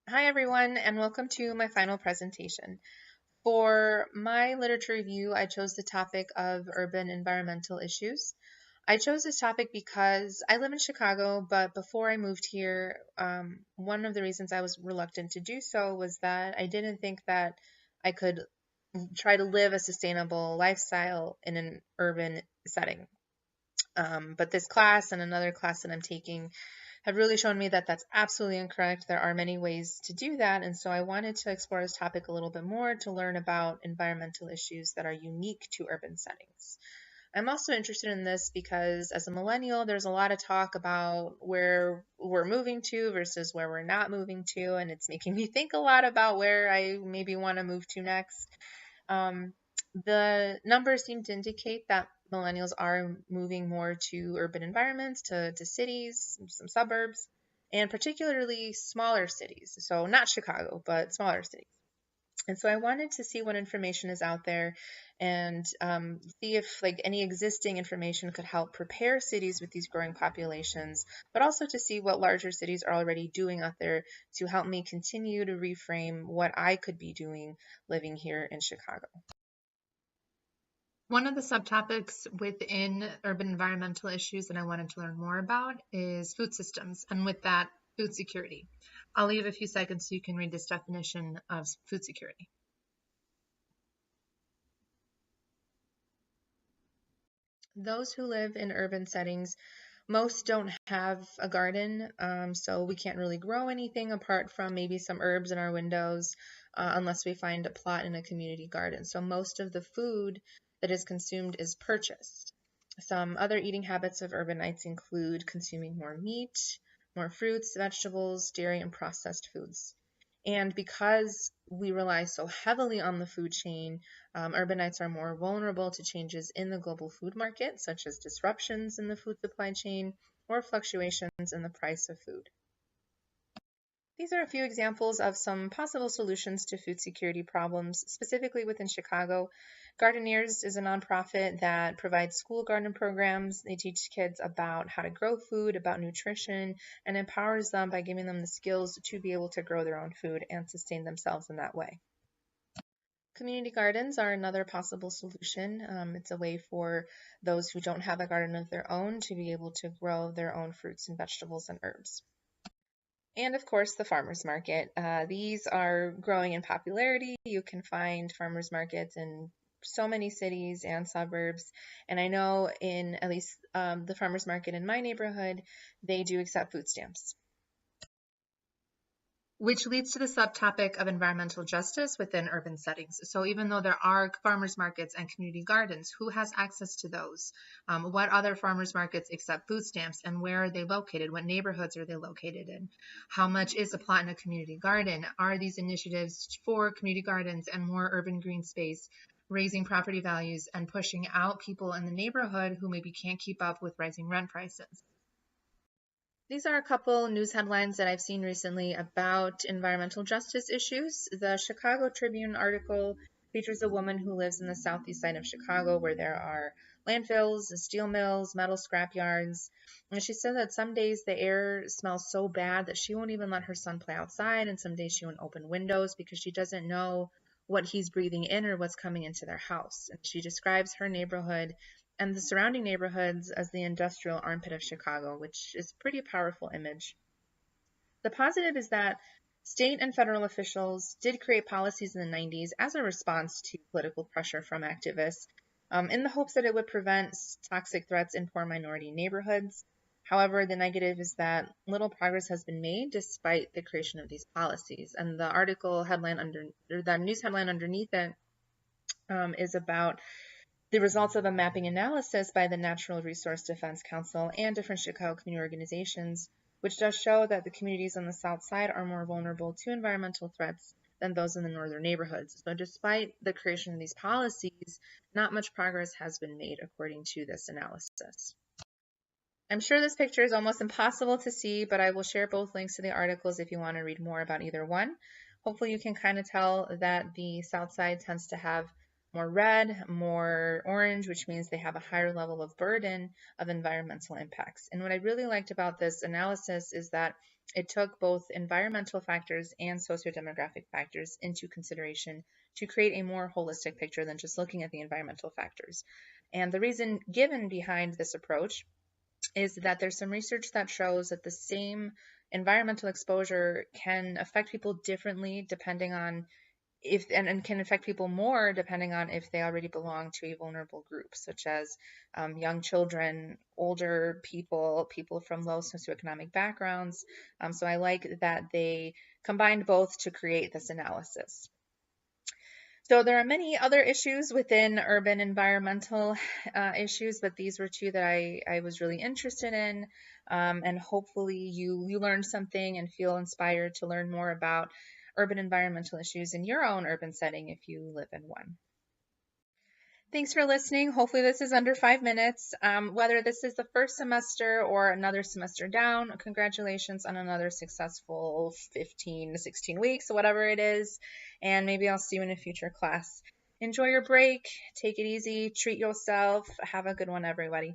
Hi everyone, and welcome to my final presentation. For my literature review, I chose the topic of urban environmental issues. I chose this topic because I live in Chicago, but before I moved here, one of the reasons I was reluctant to do so was that I didn't think that I could try to live a sustainable lifestyle in an urban setting. But this class and another class that I'm taking have really shown me that that's absolutely incorrect. There are many ways to do that. And so I wanted to explore this topic a little bit more to learn about environmental issues that are unique to urban settings. I'm also interested in this because as a millennial, there's a lot of talk about where we're moving to versus where we're not moving to. And it's making me think a lot about where I maybe want to move to next. Um, the numbers seem to indicate that millennials are moving more to urban environments, to cities, some suburbs, and particularly smaller cities. So, not Chicago, but smaller cities. And so I wanted to see what information is out there and see if like any existing information could help prepare cities with these growing populations, but also to see what larger cities are already doing out there to help me continue to reframe what I could be doing living here in Chicago. One of the subtopics within urban environmental issues that I wanted to learn more about is food systems, and with that, food security. I'll leave a few seconds so you can read this definition of food security. Those who live in urban settings, most don't have a garden, so we can't really grow anything apart from maybe some herbs in our windows, unless we find a plot in a community garden. So most of the food that is consumed is purchased. Some other eating habits of urbanites include consuming more meat, more fruits, vegetables, dairy, and processed foods. And because we rely so heavily on the food chain, urbanites are more vulnerable to changes in the global food market, such as disruptions in the food supply chain or fluctuations in the price of food. These are a few examples of some possible solutions to food security problems, specifically within Chicago. Gardeneers is a nonprofit that provides school garden programs. They teach kids about how to grow food, about nutrition, and empowers them by giving them the skills to be able to grow their own food and sustain themselves in that way. Community gardens are another possible solution. It's a way for those who don't have a garden of their own to be able to grow their own fruits and vegetables and herbs. And of course, the farmers market. These are growing in popularity. You can find farmers markets in so many cities and suburbs. And I know in at least the farmers market in my neighborhood, they do accept food stamps. Which leads to the subtopic of environmental justice within urban settings. So even though there are farmers markets and community gardens, who has access to those? What other farmers markets accept food stamps, and where are they located? What neighborhoods are they located in? How much is a plot in a community garden? Are these initiatives for community gardens and more urban green space raising property values and pushing out people in the neighborhood who maybe can't keep up with rising rent prices? These are a couple news headlines that I've seen recently about environmental justice issues. The Chicago Tribune article features a woman who lives in the southeast side of Chicago where there are landfills, steel mills, metal scrap yards. And she said that some days the air smells so bad that she won't even let her son play outside, and some days she won't open windows because she doesn't know what he's breathing in or what's coming into their house. And she describes her neighborhood and the surrounding neighborhoods as the industrial armpit of Chicago, which is a pretty powerful image. The positive is that state and federal officials did create policies in the 90s as a response to political pressure from activists in the hopes that it would prevent toxic threats in poor minority neighborhoods. However, the negative is that little progress has been made despite the creation of these policies. And the article headline or the news headline underneath it is about the results of a mapping analysis by the Natural Resource Defense Council and different Chicago community organizations, which does show that the communities on the south side are more vulnerable to environmental threats than those in the northern neighborhoods. So despite the creation of these policies, not much progress has been made according to this analysis. I'm sure this picture is almost impossible to see, but I will share both links to the articles if you want to read more about either one. Hopefully you can kind of tell that the south side tends to have more red, more orange, which means they have a higher level of burden of environmental impacts. And what I really liked about this analysis is that it took both environmental factors and sociodemographic factors into consideration to create a more holistic picture than just looking at the environmental factors. And the reason given behind this approach is that there's some research that shows that the same environmental exposure can affect people differently depending on if and can affect people more depending on if they already belong to a vulnerable group, such as young children, older people, people from low socioeconomic backgrounds. So I like that they combined both to create this analysis. So there are many other issues within urban environmental issues, but these were two that I was really interested in. And hopefully you learned something and feel inspired to learn more about urban environmental issues in your own urban setting if you live in one. Thanks for listening. Hopefully this is under 5 minutes. Whether this is the first semester or another semester down, congratulations on another successful 15 to 16 weeks, whatever it is. And maybe I'll see you in a future class. Enjoy your break. Take it easy. Treat yourself. Have a good one, everybody.